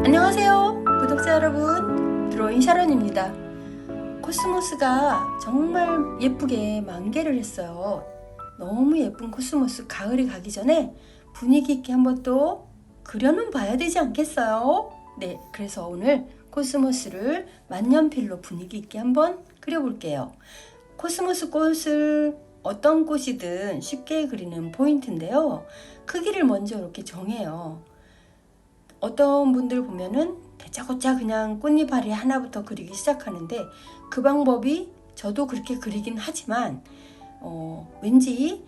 안녕하세요 구독자 여러분, 드로잉 샤론입니다. 코스모스가 정말 예쁘게 만개를 했어요. 너무 예쁜 코스모스, 가을이 가기 전에 분위기 있게 한번 또 그려는 봐야 되지 않겠어요? 네, 그래서 오늘 코스모스를 만년필로 분위기 있게 한번 그려볼게요. 코스모스 꽃을 어떤 꽃이든 쉽게 그리는 포인트인데요, 크기를 먼저 이렇게 정해요. 어떤 분들 보면은 대짜고짜 그냥 꽃잎알이 하나부터 그리기 시작하는데, 그 방법이 저도 그렇게 그리긴 하지만 왠지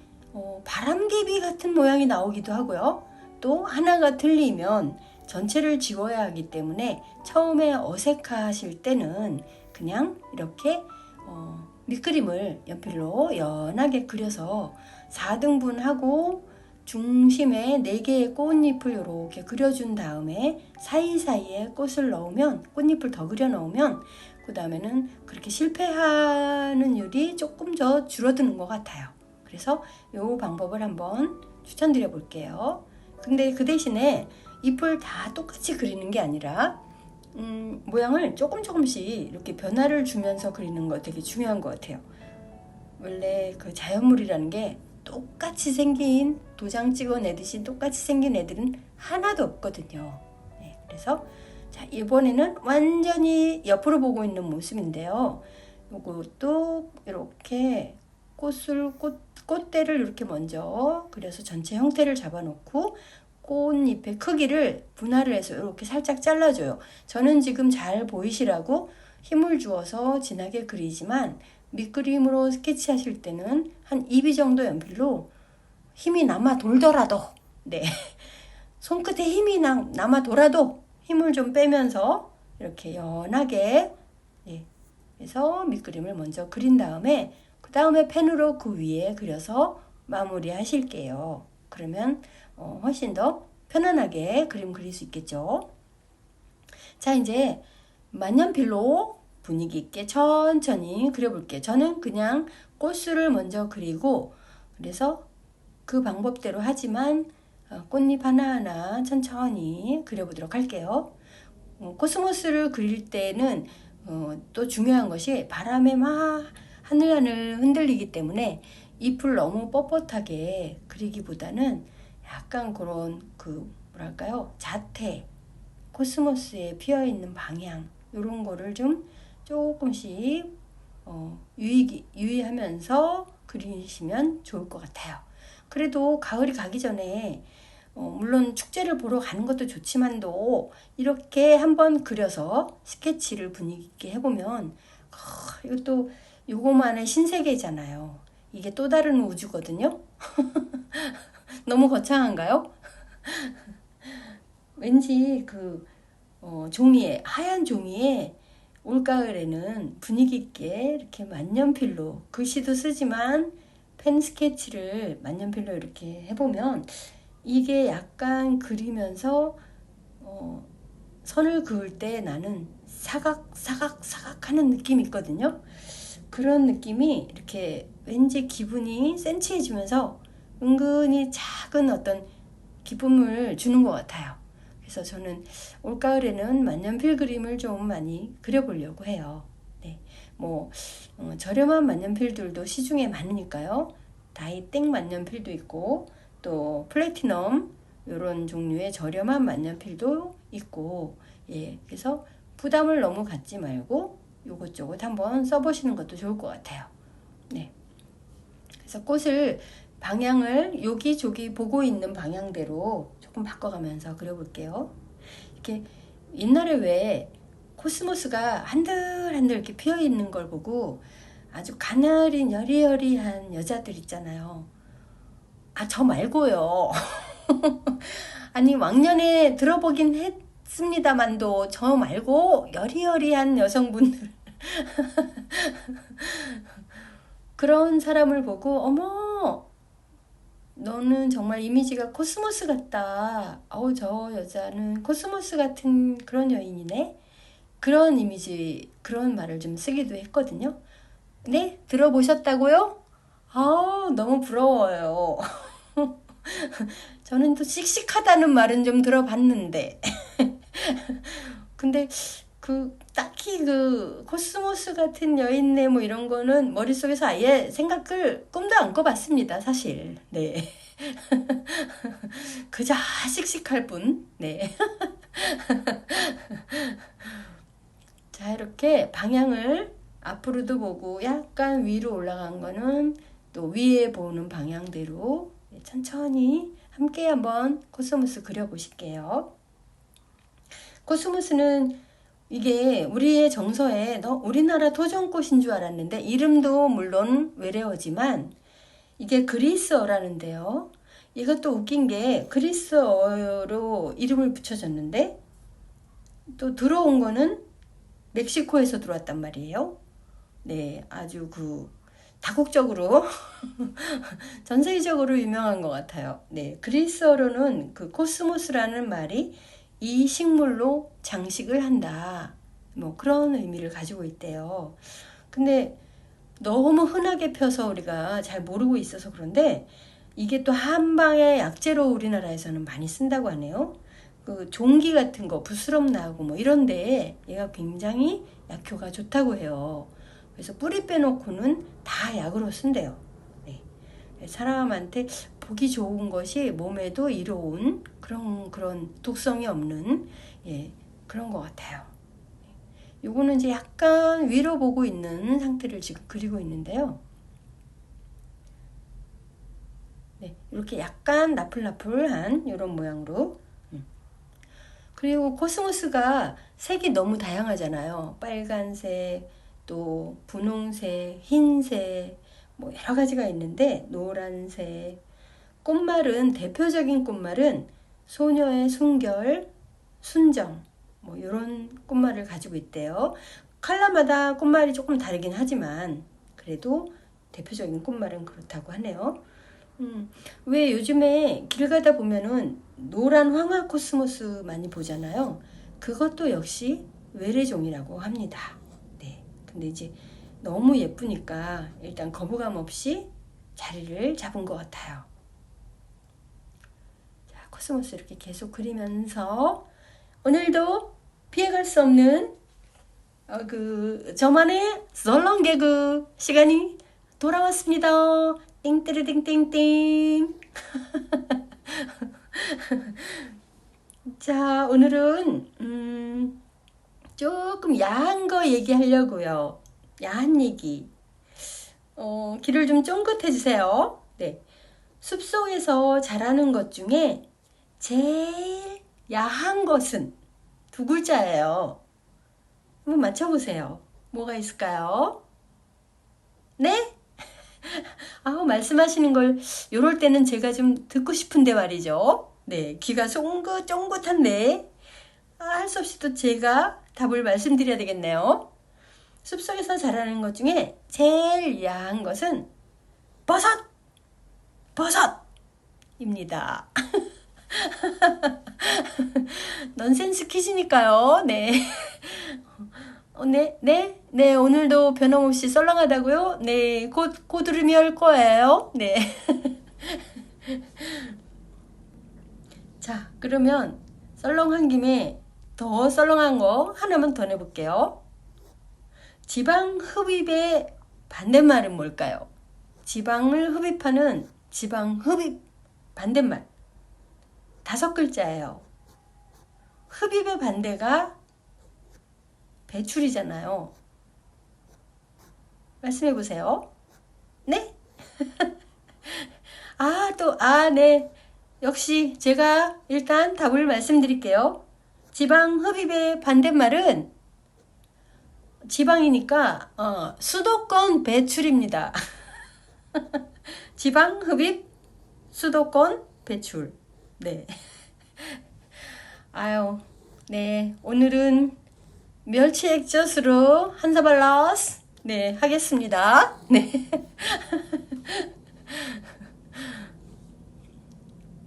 바람개비 같은 모양이 나오기도 하고요. 또 하나가 틀리면 전체를 지워야 하기 때문에 처음에 어색하실 때는 그냥 이렇게 밑그림을 연필로 연하게 그려서 4등분하고 중심에 4개의 꽃잎을 이렇게 그려준 다음에 사이사이에 꽃을 넣으면, 꽃잎을 더 그려 넣으면 그 다음에는 그렇게 실패하는 율이 조금 더 줄어드는 것 같아요. 그래서 이 방법을 한번 추천드려 볼게요. 근데 그 대신에 잎을 다 똑같이 그리는 게 아니라 모양을 조금씩 이렇게 변화를 주면서 그리는 거 되게 중요한 것 같아요. 원래 그 자연물이라는 게 똑같이 생긴, 도장 찍어내듯이 똑같이 생긴 애들은 하나도 없거든요. 네, 그래서 자, 이번에는 완전히 옆으로 보고 있는 모습인데요. 요것도 이렇게 꽃대를 이렇게 먼저 그려서 전체 형태를 잡아놓고 꽃잎의 크기를 분할을 해서 이렇게 살짝 잘라줘요. 저는 지금 잘 보이시라고 힘을 주어서 진하게 그리지만, 밑그림으로 스케치하실 때는 한 2비 정도 연필로 힘이 남아 돌더라도, 네, 손끝에 힘이 남아 돌아도 힘을 좀 빼면서 이렇게 연하게, 네, 해서 밑그림을 먼저 그린 다음에 그 다음에 펜으로 그 위에 그려서 마무리 하실게요. 그러면 훨씬 더 편안하게 그림 그릴 수 있겠죠. 자, 이제 만년필로 분위기 있게 천천히 그려볼게요. 저는 그냥 꽃술을 먼저 그리고, 그래서 그 방법대로 하지만 꽃잎 하나하나 천천히 그려보도록 할게요. 코스모스를 그릴 때는 또 중요한 것이 바람에 막 하늘하늘 흔들리기 때문에 잎을 너무 뻣뻣하게 그리기보다는 약간 그런 뭐랄까요, 자태, 코스모스에 피어있는 방향, 이런 거를 좀 조금씩 유의하면서 그리시면 좋을 것 같아요. 그래도 가을이 가기 전에 물론 축제를 보러 가는 것도 좋지만도 이렇게 한번 그려서 스케치를 분위기 있게 해보면 이것도 요거만의 신세계잖아요. 이게 또 다른 우주거든요. 너무 거창한가요? 왠지 종이에, 하얀 종이에 올가을에는 분위기 있게 이렇게 만년필로, 글씨도 쓰지만 펜 스케치를 만년필로 이렇게 해보면 이게 약간 그리면서 선을 그을 때 나는 사각 하는 느낌이 있거든요. 그런 느낌이 이렇게 왠지 기분이 센치해지면서 은근히 작은 어떤 기쁨을 주는 것 같아요. 그래서 저는 올가을에는 만년필 그림을 좀 많이 그려보려고 해요. 네, 저렴한 만년필들도 시중에 많으니까요. 다이땡 만년필도 있고, 또 플래티넘 이런 종류의 저렴한 만년필도 있고, 예, 그래서 부담을 너무 갖지 말고 요것저것 한번 써보시는 것도 좋을 것 같아요. 네, 그래서 꽃을 방향을 여기저기 보고 있는 방향대로 조금 바꿔가면서 그려볼게요. 이렇게 옛날에 왜 코스모스가 한들한들 이렇게 피어 있는 걸 보고 아주 가녀린 여리여리한 여자들 있잖아요. 저 말고요. 아니, 왕년에 들어보긴 했습니다만도 저 말고 여리여리한 여성분들 그런 사람을 보고, 어머, 너는 정말 이미지가 코스모스 같다. 저 여자는 코스모스 같은 그런 여인이네. 그런 이미지, 그런 말을 좀 쓰기도 했거든요. 네? 들어보셨다고요? 너무 부러워요. 저는 또 씩씩하다는 말은 좀 들어봤는데 근데 그 딱히 그 코스모스 같은 여인네 뭐 이런 거는 머릿속에서 아예 생각을 꿈도 안 꿔봤습니다, 사실. 네. 그저 씩씩할 뿐. 네. 자, 이렇게 방향을 앞으로도 보고 약간 위로 올라간 거는 또 위에 보는 방향대로 천천히 함께 한번 코스모스 그려보실게요. 코스모스는 이게 우리의 정서에 우리나라 토종꽃인 줄 알았는데 이름도 물론 외래어지만 이게 그리스어라는데요. 이것도 웃긴 게 그리스어로 이름을 붙여줬는데 또 들어온 거는 멕시코에서 들어왔단 말이에요. 네, 아주 다국적으로 전 세계적으로 유명한 것 같아요. 네, 그리스어로는 그 코스모스라는 말이 이 식물로 장식을 한다. 뭐 그런 의미를 가지고 있대요. 근데 너무 흔하게 펴서 우리가 잘 모르고 있어서 그런데 이게 또 한방의 약재로 우리나라에서는 많이 쓴다고 하네요. 그 종기 같은 거 부스럼 나고 뭐 이런데 얘가 굉장히 약효가 좋다고 해요. 그래서 뿌리 빼놓고는 다 약으로 쓴대요. 네. 사람한테 보기 좋은 것이 몸에도 이로운 그런 독성이 없는 그런 것 같아요. 요거는 이제 약간 위로 보고 있는 상태를 지금 그리고 있는데요. 네, 이렇게 약간 나풀나풀한 이런 모양으로. 그리고 코스모스가 색이 너무 다양하잖아요. 빨간색, 또 분홍색, 흰색, 뭐 여러 가지가 있는데 노란색. 대표적인 꽃말은 소녀의 순결, 순정, 뭐 이런 꽃말을 가지고 있대요. 컬러마다 꽃말이 조금 다르긴 하지만 그래도 대표적인 꽃말은 그렇다고 하네요. 왜 요즘에 길 가다 보면은 노란 황화 코스모스 많이 보잖아요. 그것도 역시 외래종이라고 합니다. 네. 근데 이제 너무 예쁘니까 일단 거부감 없이 자리를 잡은 것 같아요. 자, 코스모스 이렇게 계속 그리면서 오늘도 피해갈 수 없는 저만의 썰렁 개그 시간이 돌아왔습니다. 띵띠르띵띵띵. 자, 오늘은 조금 야한 거 얘기하려고요. 야한 얘기. 귀를 좀 쫑긋해 주세요. 네. 숲속에서 자라는 것 중에 제일 야한 것은 두 글자예요. 한번 맞춰보세요. 뭐가 있을까요? 네? 말씀하시는 걸 요럴 때는 제가 좀 듣고 싶은데 말이죠. 네, 귀가 쫑긋쫑긋한데 할 수 없이 또 제가 답을 말씀드려야 되겠네요. 숲속에서 자라는 것 중에 제일 야한 것은 버섯입니다. 넌센스 퀴즈니까요. 네. 네, 오늘도 변함없이 썰렁하다고요? 네, 곧 고드름이 올 거예요. 네. 자, 그러면 썰렁한 김에 더 썰렁한 거 하나만 더 내볼게요. 지방 흡입의 반대말은 뭘까요? 지방을 흡입하는 지방 흡입 반대말. 5글자예요. 흡입의 반대가 배출이잖아요. 말씀해 보세요. 네? 네. 역시 제가 일단 답을 말씀드릴게요. 지방 흡입의 반대말은 지방이니까 수도권 배출입니다. 지방 흡입, 수도권 배출. 네. 네. 오늘은 멸치 액젓으로 한사발라스 네, 하겠습니다. 네.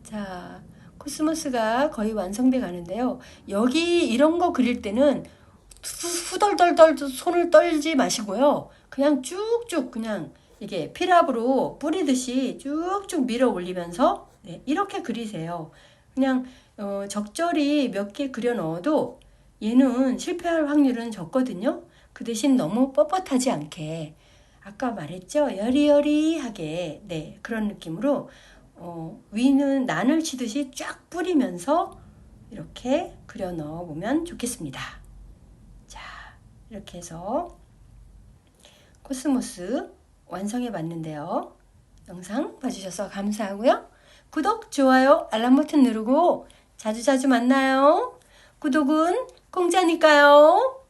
자, 코스모스가 거의 완성돼 가는데요. 여기 이런 거 그릴 때는 후덜덜덜 손을 떨지 마시고요. 그냥 쭉쭉 그냥 이게 필압으로 뿌리듯이 쭉쭉 밀어 올리면서 네, 이렇게 그리세요. 그냥 적절히 몇 개 그려 넣어도 얘는 실패할 확률은 적거든요. 그 대신 너무 뻣뻣하지 않게 아까 말했죠? 여리여리하게 네 그런 느낌으로 위는 난을 치듯이 쫙 뿌리면서 이렇게 그려 넣어 보면 좋겠습니다. 자, 이렇게 해서 코스모스 완성해 봤는데요. 영상 봐주셔서 감사하고요. 구독, 좋아요, 알람 버튼 누르고 자주자주 만나요. 구독은 공짜니까요.